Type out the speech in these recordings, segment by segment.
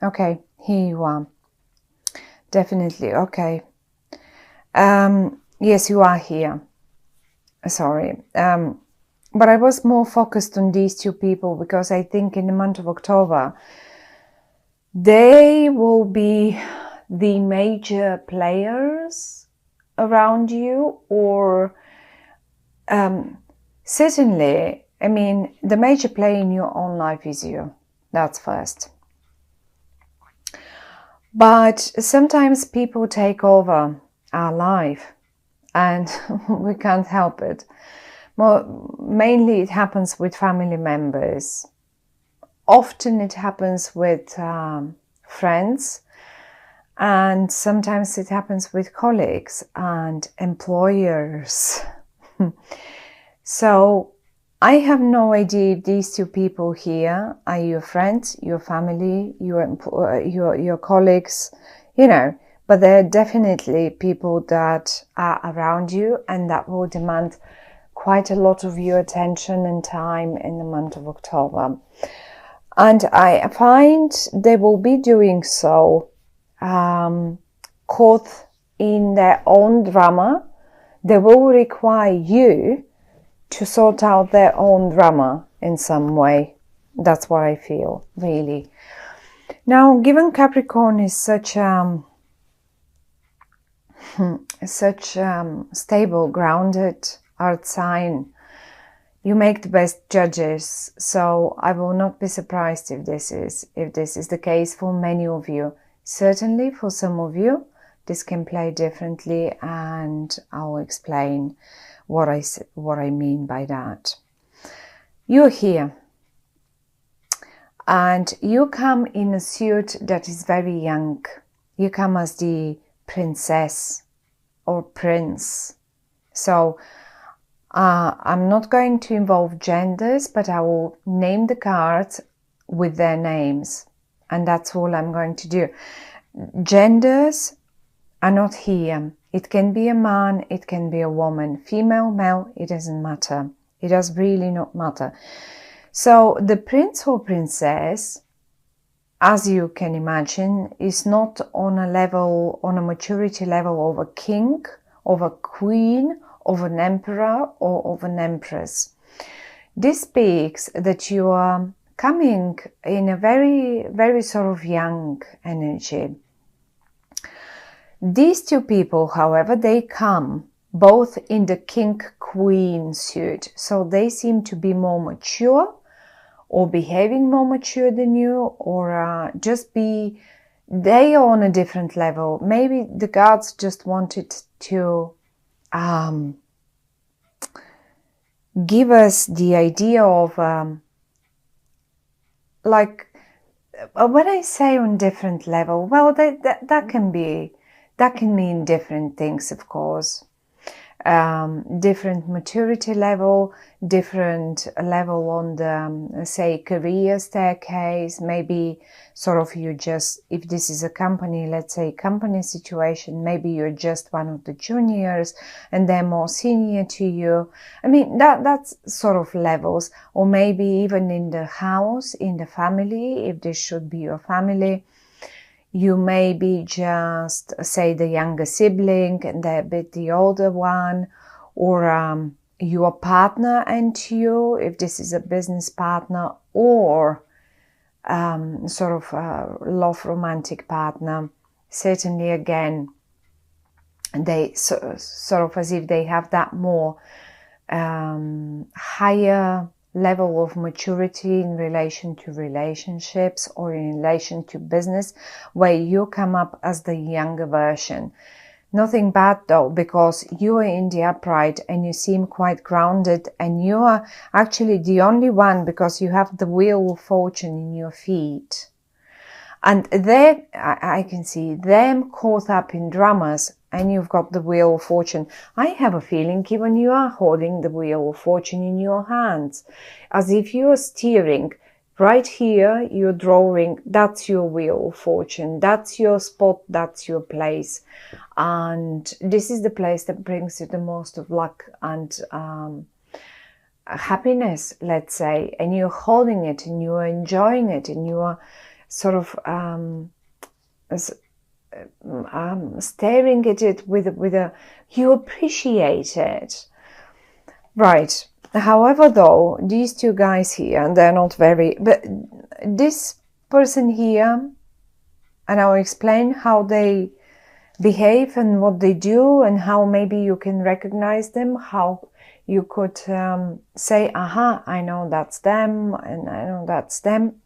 Okay, here you are. Definitely, okay. Yes, you are here. Sorry. But I was more focused on these two people because I think in the month of October, they will be the major players around you, or certainly, I mean, the major player in your own life is you. That's first. But sometimes people take over our life and we can't help it. Mainly it happens with family members. Often it happens with friends, and sometimes it happens with colleagues and employers. So I have no idea if these two people here are your friends, your family, your colleagues, but they're definitely people that are around you and that will demand quite a lot of your attention and time in the month of October. And I find they will be doing so caught in their own drama. They will require you to sort out their own drama in some way. That's what I feel, really. Now, given Capricorn is such stable, grounded earth sign, you make the best judges. So I will not be surprised if this is the case for many of you. Certainly for some of you, this can play differently, and I'll explain what I mean by that. You're here and you come in a suit that is very young. You come as the princess or prince. So I'm not going to involve genders, but I will name the cards with their names, and that's all I'm going to do. Genders are not here. It can be a man, it can be a woman, female, male, it doesn't matter. It does really not matter. So the prince or princess, as you can imagine, is not on a maturity level of a king, of a queen, of an emperor, or of an empress. This speaks that you are coming in a very, very sort of young energy. These two people, however, they come both in the king-queen suit, so they seem to be more mature, or behaving more mature than you, or they are on a different level. Maybe the gods just wanted to give us the idea of when I say on different level, well, that can mean different things, of course. Different maturity level, different level on the, say, career staircase. Maybe sort of if this is a company, let's say company situation, maybe you're just one of the juniors and they're more senior to you. I mean, that's sort of levels. Or maybe even in the house, in the family, if this should be your family, you may be just, say, the younger sibling and they're a bit the older one, or your partner and you, if this is a business partner, or sort of a love romantic partner. Certainly, again, they sort of as if they have that more higher level of maturity in relation to relationships or in relation to business, where you come up as the younger version. Nothing bad though, because you are in the upright and you seem quite grounded, and you are actually the only one because you have the wheel of fortune in your feet. And there I can see them caught up in dramas, and you've got the wheel of fortune. I have a feeling even you are holding the wheel of fortune in your hands, as if you are steering. Right here, you're drawing, that's your wheel of fortune, that's your spot, that's your place. And this is the place that brings you the most of luck and happiness, let's say. And you're holding it and you're enjoying it and you're sort of staring at it with a you appreciate it, right? However, though, these two guys here, and they're not very, but this person here, and I'll explain how they behave and what they do, and how maybe you can recognize them, how you could say, aha, I know that's them, and I know that's them.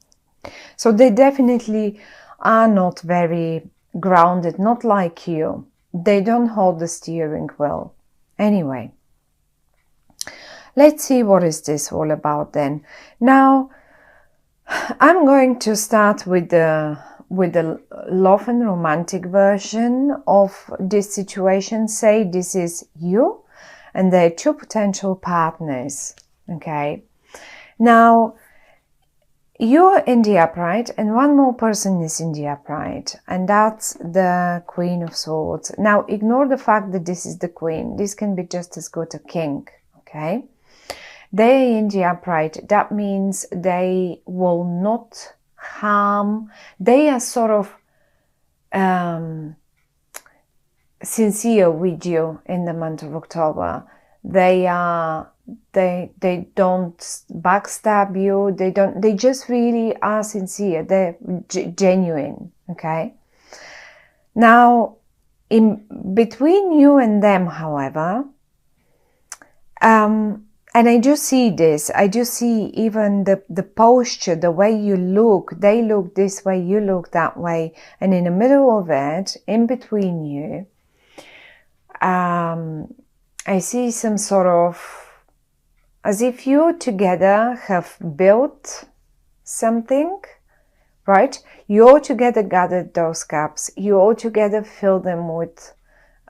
So they definitely are not very grounded, not like you. They don't hold the steering wheel. Anyway, let's see what is this all about then. Now, I'm going to start with the love and romantic version of this situation. Say this is you and there are two potential partners. Okay. Now, you're in the upright and one more person is in the upright, and that's the Queen of Swords. Now, ignore the fact that this is the Queen. This can be just as good a king. Okay. They're in the upright. That means they will not harm. They are sort of sincere with you in the month of October. They don't backstab you. They just really are sincere. They're genuine. Okay. Now, in between you and them, however, and I do see this. I do see even the posture, the way you look. They look this way, you look that way. And in the middle of it, in between you, I see some sort of, as if you together have built something, right? You all together gathered those cups. You all together filled them with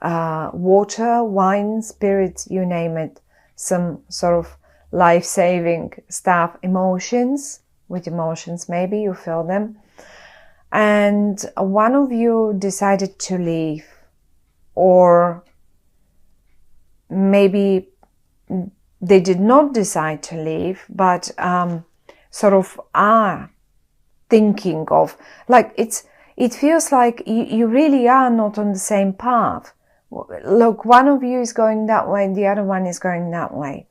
water, wine, spirits, you name it. Some sort of life-saving stuff, emotions, with emotions maybe you feel them. And one of you decided to leave, or maybe they did not decide to leave, but sort of are thinking of, like it feels like you really are not on the same path. Look, one of you is going that way, the other one is going that way.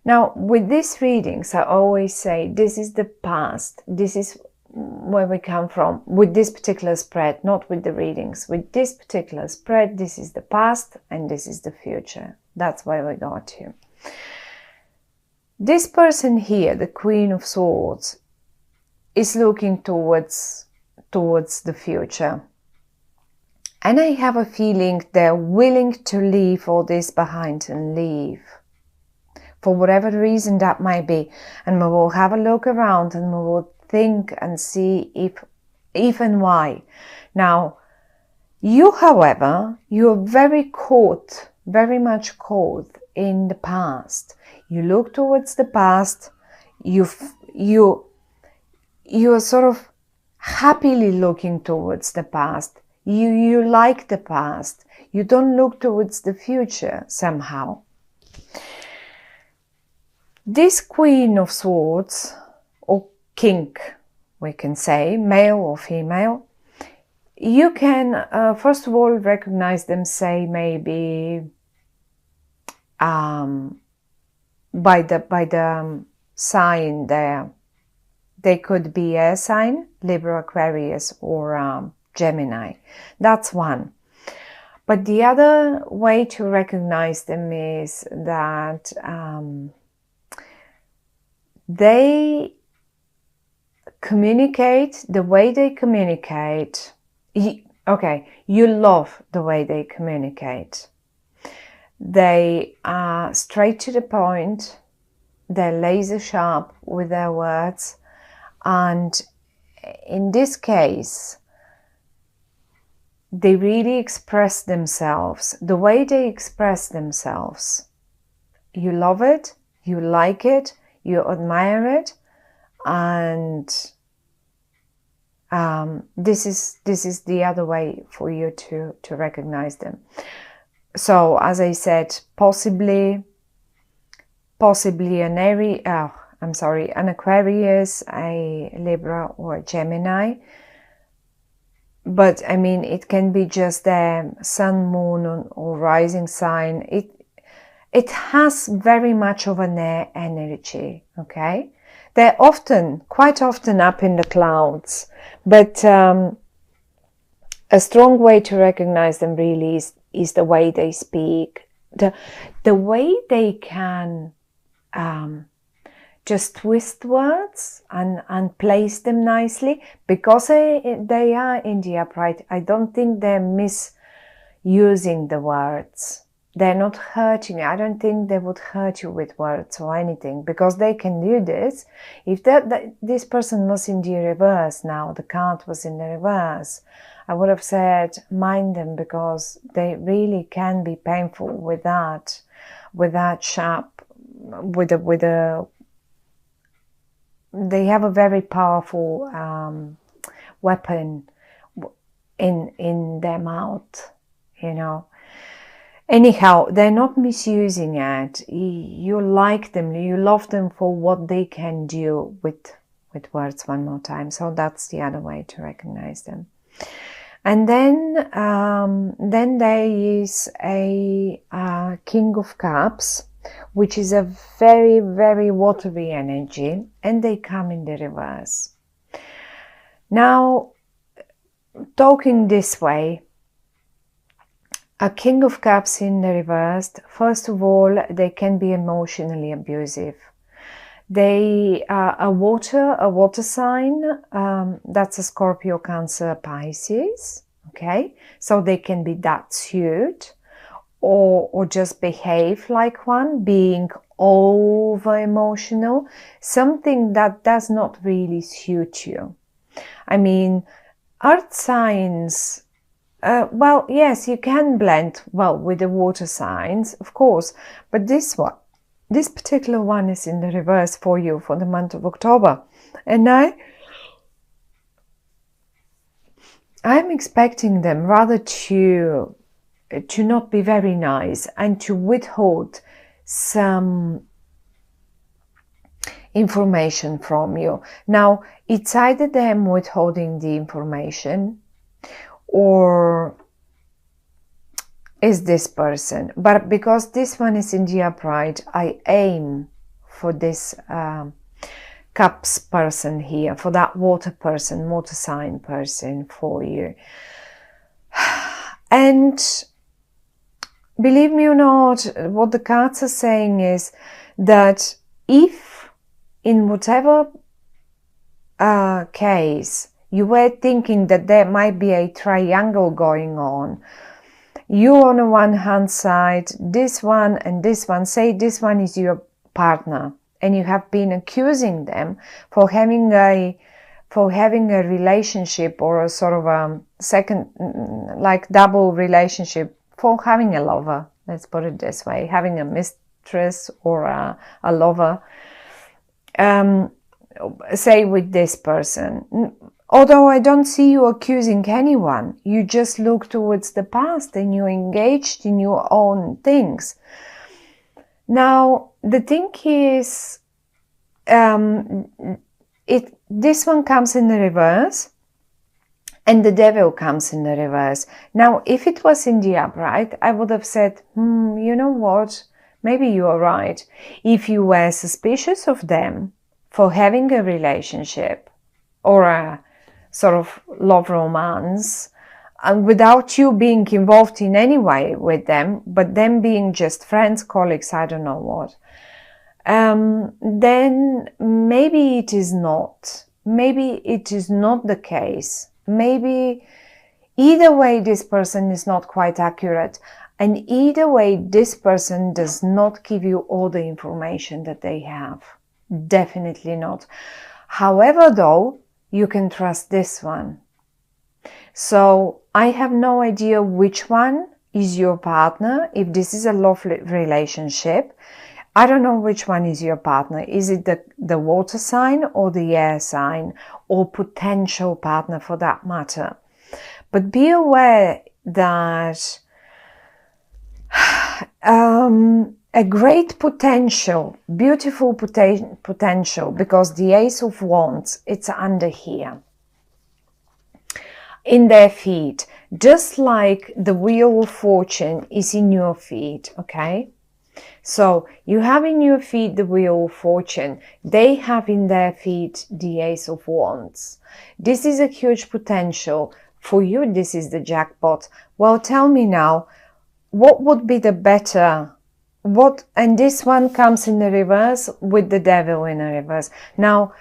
Now, with these readings, I always say this is the past. This is where we come from. With this particular spread, not with the readings. With this particular spread, this is the past and this is the future. That's where we got to. This person here, the Queen of Swords, is looking towards the future. And I have a feeling they're willing to leave all this behind and leave. For whatever reason that might be. And we will have a look around and we will think and see if and why. Now, you, however, you are very much caught in the past. You look towards the past. You are sort of happily looking towards the past. You like the past. You don't look towards the future somehow. This Queen of Swords, or King, we can say, male or female, you can first of all recognize them, say maybe by the sign there. They could be air sign, Libra, Aquarius, or Gemini. That's one. But the other way to recognize them is that they communicate the way they communicate. Okay, you love the way they communicate. They are straight to the point. They're laser sharp with their words. And in this case, they really express themselves. The way they express themselves, you love it, you like it, you admire it, and this is the other way for you to recognize them. So, as I said, possibly an an Aquarius, a Libra, or a Gemini. But I mean, it can be just a sun, moon, or rising sign. It has very much of an air energy, okay? They're quite often up in the clouds, but a strong way to recognize them really is the way they speak, the way they can just twist words and place them nicely, because they are in the upright. I don't think they're misusing the words. They're not hurting you. I don't think they would hurt you with words or anything, because they can do this. If this person was in the reverse now, the card was in the reverse, I would have said mind them, because they really can be painful with that sharp, they have a very powerful weapon in their mouth, you know. Anyhow, they're not misusing it. You like them, you love them for what they can do with words. One more time. So that's the other way to recognize them. And then there is a King of Cups, which is a very, very watery energy, and they come in the reverse. Now, talking this way, a King of Cups in the reverse, first of all, they can be emotionally abusive. They are a water sign, that's a Scorpio, Cancer, Pisces, okay? So they can be that suit, or just behave like one, being over emotional, something that does not really suit you. I mean, earth signs, well, yes, you can blend well with the water signs, of course, but this particular one is in the reverse for you for the month of October. And I'm expecting them rather to not be very nice and to withhold some information from you. Now, it's either them withholding the information, or is this person. But because this one is in the upright, I aim for this Cups person here, for that water person, water sign person for you. And believe me or not, what the cards are saying is that if in whatever case you were thinking that there might be a triangle going on, you on the one hand side, this one and this one, say this one is your partner, and you have been accusing them for having a relationship, or a sort of a second, like double relationship, for having a lover, let's put it this way, having a mistress or a lover, say with this person. Although I don't see you accusing anyone, you just look towards the past and you're engaged in your own things. Now, the thing is, this one comes in the reverse, and the Devil comes in the reverse. Now, if it was in the upright, I would have said, you know what, maybe you are right. If you were suspicious of them for having a relationship or a sort of love romance, and without you being involved in any way with them, but them being just friends, colleagues, I don't know what, then maybe it is not. Maybe it is not the case. Maybe either way this person is not quite accurate, and either way this person does not give you all the information that they have. Definitely not. However, though, you can trust this one. So I have no idea which one is your partner. If this is a love relationship, I don't know which one is your partner. Is it the water sign or the air sign, or potential partner for that matter? But be aware that a great potential, beautiful potential, because the Ace of Wands, it's under here in their feet, just like the Wheel of Fortune is in your feet, okay? So you have in your feet the Wheel of Fortune, they have in their feet the Ace of Wands. This is a huge potential. For you, this is the jackpot. Well, tell me now, what would be the better, and this one comes in the reverse with the Devil in the reverse. Now,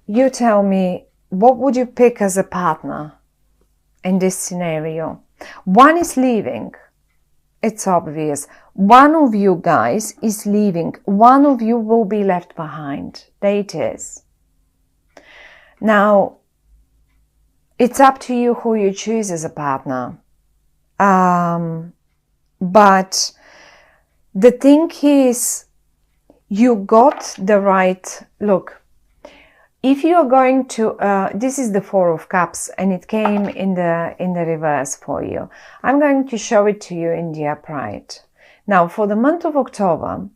you tell me, what would you pick as a partner in this scenario? One is leaving. It's obvious. One of you guys is leaving. One of you will be left behind. There it is. Now, it's up to you who you choose as a partner. But the thing is, you got the right look. If you are going to, this is the Four of Cups, and it came in the reverse for you. I'm going to show it to you in the upright. Now, for the month of October,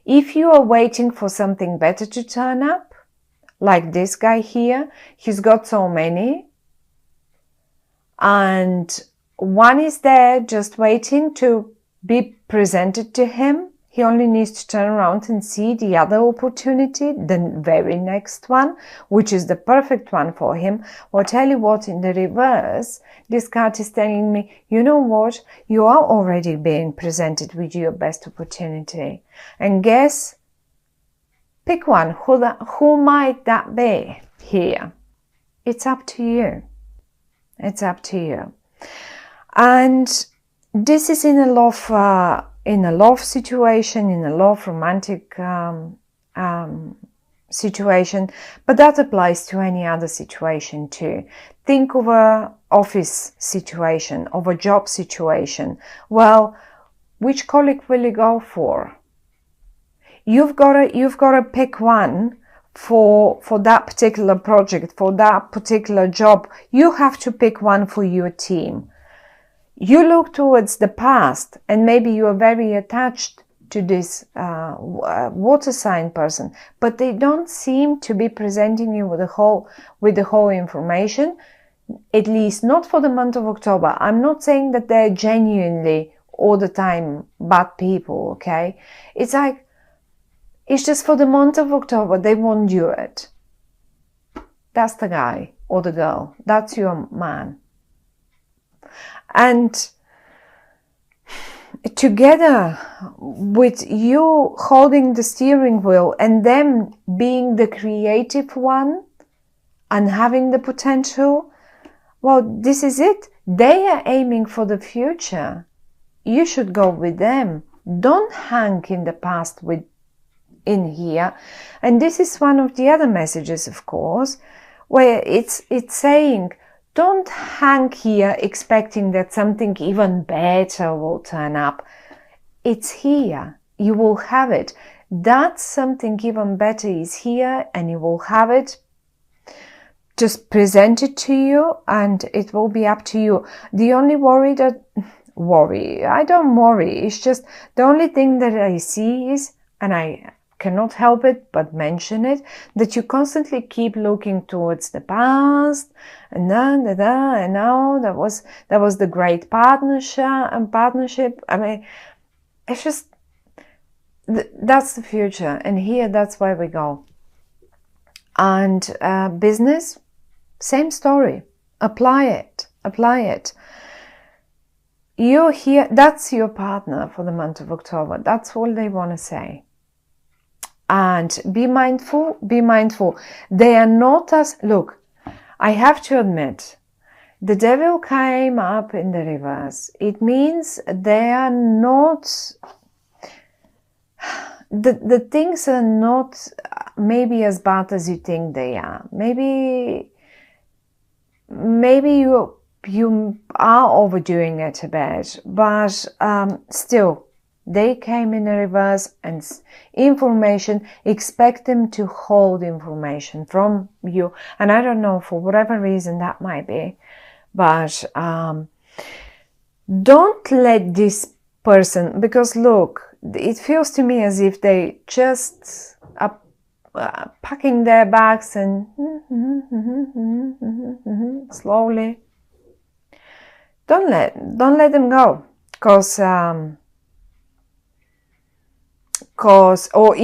if you are waiting for something better to turn up, like this guy here, he's got so many, and one is there just waiting to be presented to him. He only needs to turn around and see the other opportunity, the very next one, which is the perfect one for him. Well, tell you what, in the reverse, this card is telling me, you know what, you are already being presented with your best opportunity. And guess, pick one. Who might that be here? It's up to you. It's up to you. And this is in a love situation, in a love romantic situation, but that applies to any other situation too. Think of a office situation, of a job situation. Well, which colleague will you go for? You've got to pick one for that particular project, for that particular job. You have to pick one for your team. You look towards the past, and maybe you are very attached to this water sign person, but they don't seem to be presenting you with the whole information, at least not for the month of October. I'm not saying that they're genuinely all the time bad people, okay? It's like, it's just for the month of October, they won't do it. That's the guy or the girl. That's your man. And together with you holding the steering wheel and them being the creative one and having the potential, well, this is it. They are aiming for the future. You should go with them. Don't hang in the past in here. And this is one of the other messages, of course, where it's saying, don't hang here expecting that something even better will turn up. It's here. You will have it. That something even better is here, and you will have it. Just present it to you, and it will be up to you. The only I don't worry. It's just the only thing that I see is, and I cannot help it but mention it, that you constantly keep looking towards the past, and now that was the great partnership. I mean, it's just that's the future, and here that's where we go. And business, same story. Apply it. You're here. That's your partner for the month of October. That's all they want to say. And be mindful. They are not as, look, I have to admit, the devil came up in the reverse. It means they are not, the things are not maybe as bad as you think they are. Maybe you are overdoing it a bit, but still, they came in a reverse, and information, expect them to hold information from you. And I don't know, for whatever reason that might be, but don't let this person, because look, it feels to me as if they just are packing their bags and slowly. Don't let them go, cause or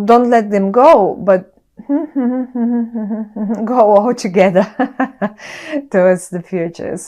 don't let them go, but go all together towards the futures.